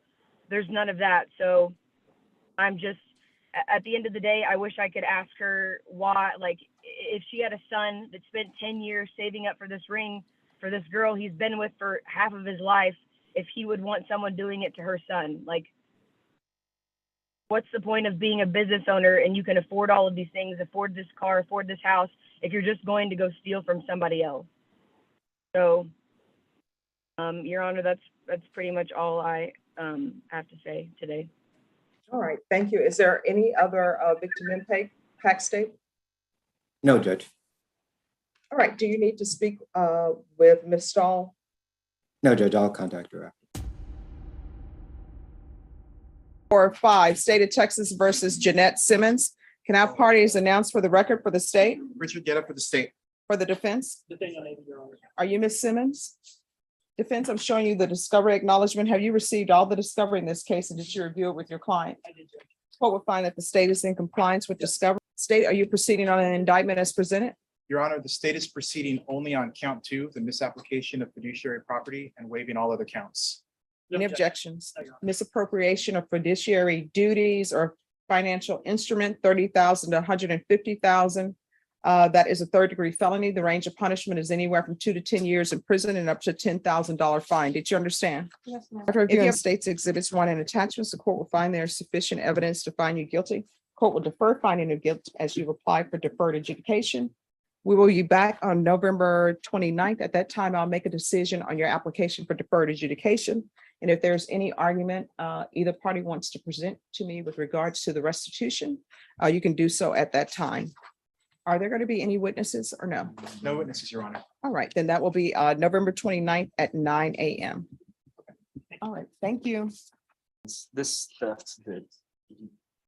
There's none of that. So I'm just, at the end of the day, I wish I could ask her why, like, if she had a son that spent 10 years saving up for this ring for this girl he's been with for half of his life, if he would want someone doing it to her son. Like, what's the point of being a business owner and you can afford all of these things, afford this car, afford this house, if you're just going to go steal from somebody else? So, Your Honor, that's pretty much all I have to say today. All right, thank you. Is there any other victim impact statement? No, Judge. All right, do you need to speak with Ms. Stahl? No, Judge, I'll contact her after. 4-5, State of Texas versus Jeanette Simmons. Can our parties announce for the record for the state? Richard, get up for the state. For the defense? The thing I need, Your Honor. Are you Ms. Simmons? Defense, I'm showing you the discovery acknowledgement. Have you received all the discovery in this case, and did you review it with your client? I did, Judge. Court will find that the state is in compliance with discovery. State, are you proceeding on an indictment as presented? Your Honor, the state is proceeding only on count 2, the misapplication of fiduciary property, and waiving all other counts. Any objections? Misappropriation of fiduciary duties or financial instrument, 30,000 to 150,000. That is a third-degree felony. The range of punishment is anywhere from 2 to 10 years in prison and up to $10,000 fine. Did you understand? Yes, ma'am. After reviewing states exhibits 1 and attachments, the court will find there is sufficient evidence to find you guilty. Court will defer finding of guilt as you apply for deferred adjudication. We will be back on November 29th. At that time, I'll make a decision on your application for deferred adjudication. And if there's any argument either party wants to present to me with regards to the restitution, you can do so at that time. Are there going to be any witnesses or no? No witnesses, Your Honor. All right, then that will be November 29th at 9 a.m. All right, thank you. This theft that he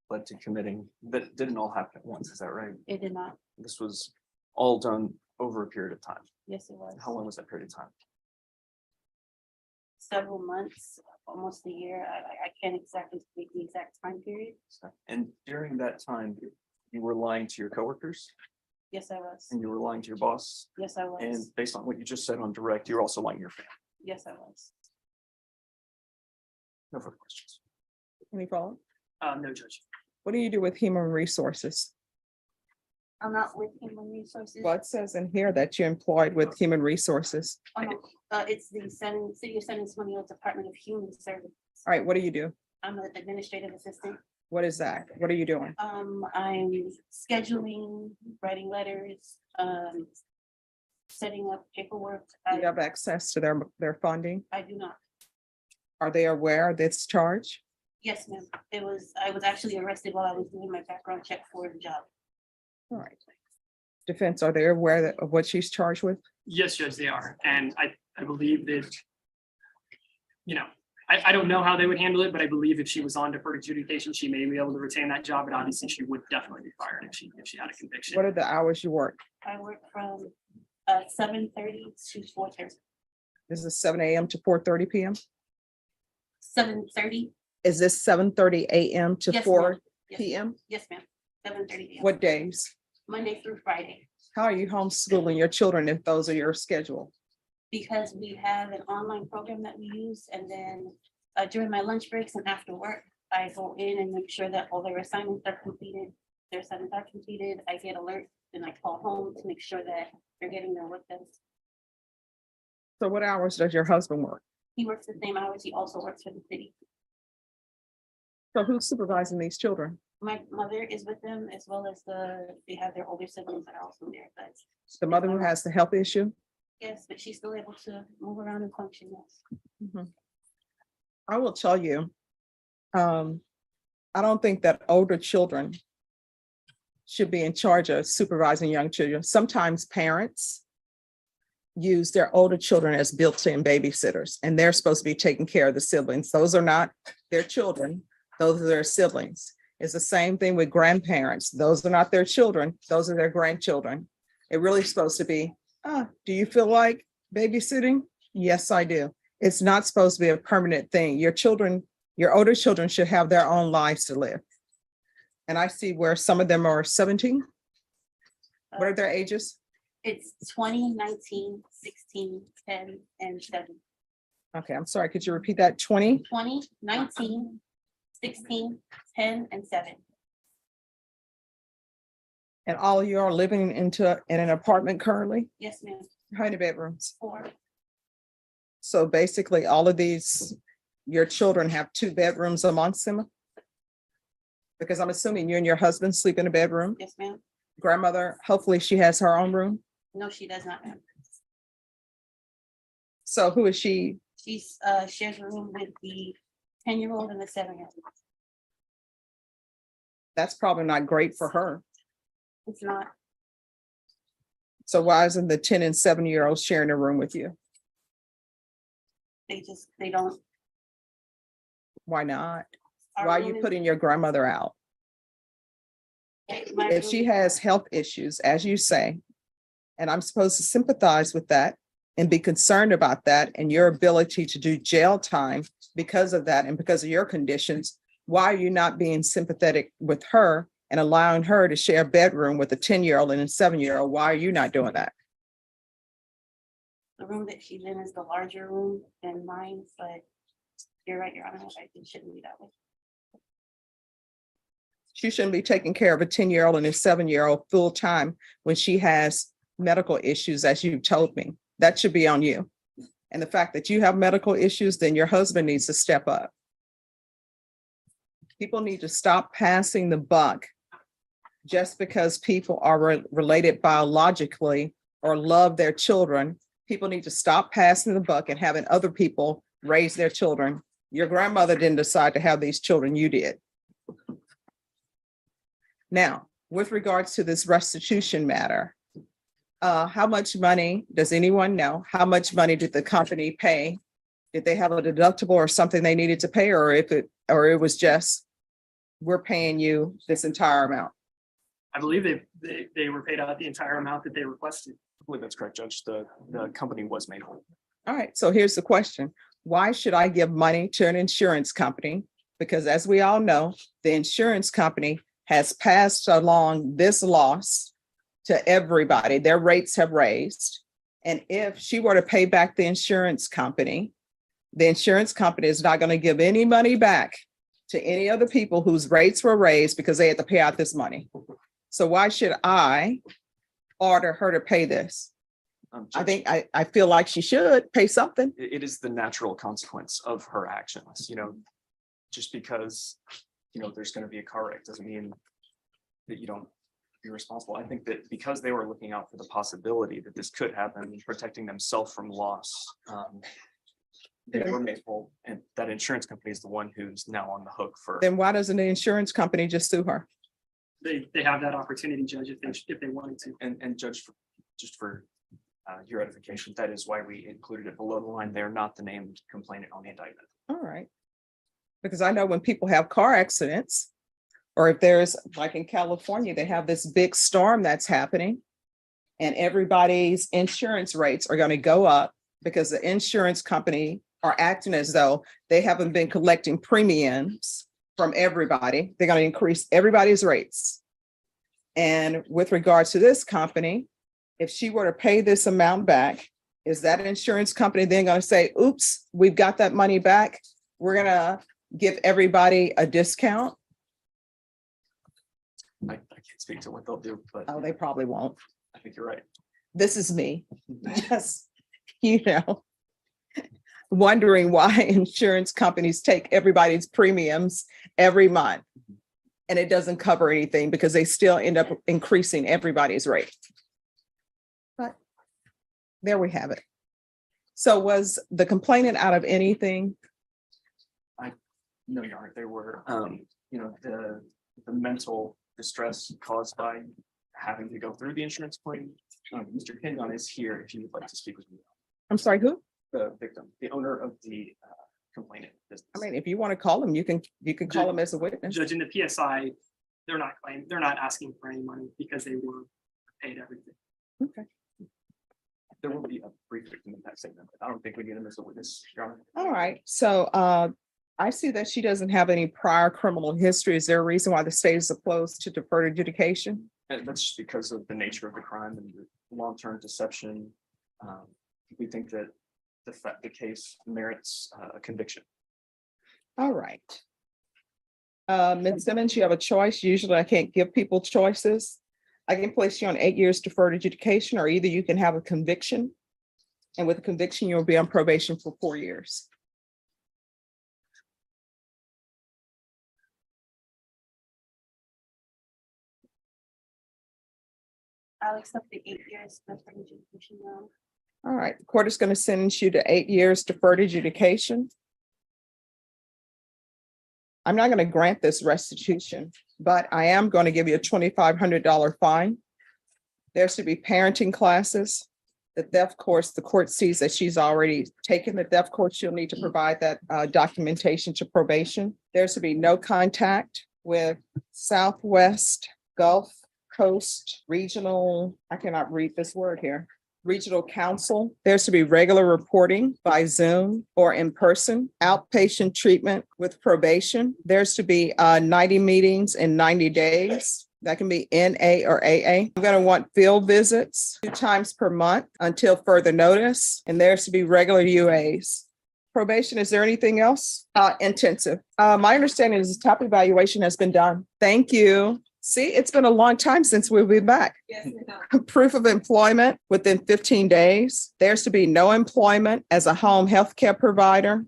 led to committing, that didn't all happen at once, is that right? It did not. This was all done over a period of time. Yes, it was. How long was that period of time? Several months, almost a year. I can't exactly speak the exact time period. And during that time, you were lying to your coworkers Yes, I was. and you were lying to your boss. Yes, I was. And based on what you just said on direct, you're also lying to your family. Yes, I was. No further questions. Any follow? No, Judge. What do you do with human resources? I'm not with Human Resources. Well, it says in here that you're employed with human resources. Oh, no, it's the City of San Antonio Department of Human Services. All right, what do you do? I'm an administrative assistant. What is that? What are you doing? I'm scheduling, writing letters, setting up paperwork. Do you have access to their funding? I do not. Are they aware of this charge? Yes, ma'am. I was actually arrested while I was doing my background check for the job. All right. Defense, are they aware of what she's charged with? Yes, Judge, they are. And I believe that, I don't know how they would handle it, but I believe if she was on deferred adjudication, she may be able to retain that job, but obviously she would definitely be fired if she had a conviction. What are the hours you work? I work from 7:30 to 4:30. Is this 7 a.m. to 4:30 p.m.? 7:30. Is this 7:30 a.m. to Yes, 4 ma'am. Yes, p.m.? Yes, ma'am. 7:30 p.m. What days? Monday through Friday. How are you homeschooling your children if those are your schedule? Because we have an online program that we use, and then during my lunch breaks and after work, I go in and make sure that all their assignments are completed. Their assignments are completed. I get alerts and I call home to make sure that they're getting their work done. So what hours does your husband work? He works the same hours. He also works for the city. So who's supervising these children? My mother is with them, as well as they have their older siblings that are also there, but The mother who has the health issue? yes, but she's still able to move around and function, yes. Mhm. I will tell you, I don't think that older children should be in charge of supervising young children. Sometimes parents use their older children as built-in babysitters, and they're supposed to be taking care of the siblings. Those are not their children. Those are their siblings. It's the same thing with grandparents. Those are not their children. Those are their grandchildren. It really is supposed to be, do you feel like babysitting? Yes, I do. It's not supposed to be a permanent thing. Your children, your older children should have their own lives to live. And I see where some of them are 17. What are their ages? It's 20, 19, 16, 10, and 7. Okay, I'm sorry. Could you repeat that? 20? 20, 19, 16, 10, and 7. And all of you are living in an apartment currently? Yes, ma'am. How many bedrooms? 4. So basically, all of these, your children have 2 bedrooms amongst them? Because I'm assuming you and your husband sleep in a bedroom? Yes, ma'am. Grandmother, hopefully she has her own room. No, she does not, ma'am. So who is she? She's shares a room with the 10-year-old and the 7-year-old. That's probably not great for her. It's not. So why isn't the 10 and 7-year-old sharing a room with you? They don't. Why not? Our Why are room you is- putting your grandmother out? My If room- she has health issues, as you say, and I'm supposed to sympathize with that and be concerned about that and your ability to do jail time because of that and because of your conditions, why are you not being sympathetic with her and allowing her to share a bedroom with a 10-year-old and a 7-year-old? Why are you not doing that? The room that she's in is the larger room than mine, but you're right, Your Honor, I think it shouldn't be that way. She shouldn't be taking care of a 10-year-old and a 7-year-old full time when she has medical issues, as you told me. That should be on you. And the fact that you have medical issues, then your husband needs to step up. People need to stop passing the buck just because people are related biologically or love their children. People need to stop passing the buck and having other people raise their children. Your grandmother didn't decide to have these children, you did. Now, with regards to this restitution matter, how much money, does anyone know? How much money did the company pay? Did they have a deductible or something they needed to pay, or it was just we're paying you this entire amount? I believe they were paid out the entire amount that they requested. I believe that's correct, Judge. The company was made whole. All right, so here's the question. Why should I give money to an insurance company? Because as we all know, the insurance company has passed along this loss to everybody. Their rates have raised. And if she were to pay back the insurance company is not going to give any money back to any other people whose rates were raised because they had to pay out this money. So why should I order her to pay this? I Judge, think I feel like she should pay something. it is the natural consequence of her actions, just because, there's going to be a car wreck doesn't mean that you don't be responsible. I think that because they were looking out for the possibility that this could happen, protecting themselves from loss, they were made whole, and that insurance company is the one who's now on the hook for. Then why doesn't the insurance company just sue her? They have that opportunity, Judge, if they wanted to. And Judge, just for your edification, that is why we included it below the line. They're not the named complainant on the indictment. All right. Because I know when people have car accidents, or if there's, like in California, they have this big storm that's happening and everybody's insurance rates are going to go up because the insurance company are acting as though they haven't been collecting premiums from everybody. They're going to increase everybody's rates. And with regards to this company, if she were to pay this amount back, is that insurance company then going to say, oops, we've got that money back. We're going to give everybody a discount? I can't speak to what they'll do, but Oh, they probably won't. I think you're right. This is me. Just, wondering why insurance companies take everybody's premiums every month and it doesn't cover anything because they still end up increasing everybody's rate. But there we have it. So was the complainant out of anything? No, Your Honor, there were, the mental distress caused by having to go through the insurance claim. Mr. Kenyon is here if you would like to speak with me. I'm sorry, who? The victim, the owner of the complainant business. I mean, if you want to call him, you can call him as a witness. Judge, in the PSI, they're not asking for any money because they were paid everything. Okay. There will be a brief victim impact statement, but I don't think we need him as a witness, Your Honor. All right. So I see that she doesn't have any prior criminal history. Is there a reason why the state is opposed to deferred adjudication? And that's just because of the nature of the crime and the long-term deception. We think that the case merits a conviction. All right. Ms. Simmons, you have a choice. Usually I can't give people choices. I can place you on 8 years deferred adjudication, or either you can have a conviction. And with a conviction, you'll be on probation for 4 years. I'll accept the 8 years deferred adjudication now. All right, the court is going to sentence you to 8 years deferred adjudication. I'm not going to grant this restitution, but I am going to give you a $2,500 fine. There's to be parenting classes. The theft course, the court sees that she's already taken the theft course. She'll need to provide that documentation to probation. There's to be no contact with Southwest Gulf Coast Regional, I cannot read this word here, Regional Council. There's to be regular reporting by Zoom or in person, outpatient treatment with probation. There's to be 90 meetings in 90 days. That can be NA or AA. I'm going to want field visits 2 times per month until further notice. And there's to be regular UAs. Probation, is there anything else? Intensive. My understanding is the top evaluation has been done. Thank you. See, it's been a long time since we've been back. Yes, Proof of employment within 15 days. There's to be no employment as a home health care provider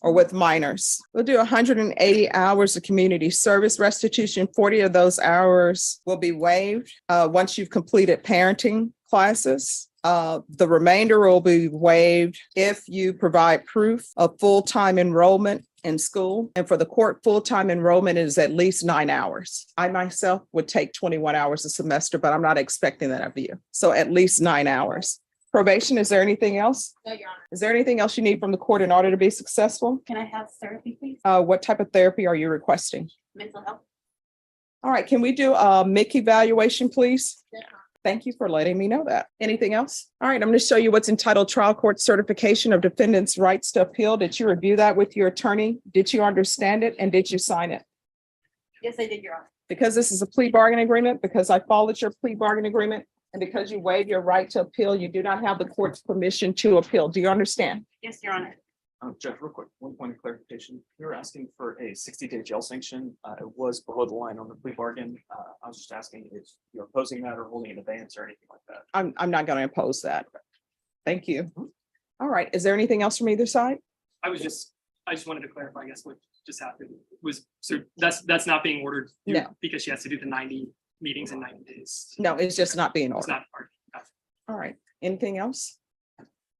or with minors. We'll do 180 hours of community service restitution. 40 of those hours will be waived once you've completed parenting classes. The remainder will be waived if you provide proof of full-time enrollment in school. And for the court, full-time enrollment is at least 9 hours. I myself would take 21 hours a semester, but I'm not expecting that of you. So at least 9 hours. Probation, is there anything else? No, Your Honor. Is there anything else you need from the court in order to be successful? Can I have therapy, please? What type of therapy are you requesting? Mental health. All right, can we do a MIC evaluation, please? Thank you for letting me know that. Anything else? All right, I'm going to show you what's entitled Trial Court Certification of Defendants' Rights to Appeal. Did you review that with your attorney? Did you understand it and did you sign it? Yes, I did, Your Honor. Because this is a plea bargaining agreement, because I followed your plea bargaining agreement, and because you waived your right to appeal, you do not have the court's permission to appeal. Do you understand? Yes, Your Honor. Judge, real quick, one point of clarification. You were asking for a 60-day jail sanction. It was below the line on the plea bargain. I was just asking if you're opposing that or holding an advance or anything like that. I'm not going to impose that. Thank you. All right, is there anything else from either side? I just wanted to clarify, I guess, what just happened was, so that's not being ordered. No. Because she has to do the 90 meetings in 90 days. No, it's just not being It's ordered. not part. All right, anything else?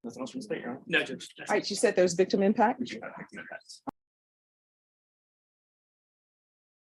Nothing else from the state, Your Honor? No, Judge. All right, you said there's victim impact? We do have victim impacts.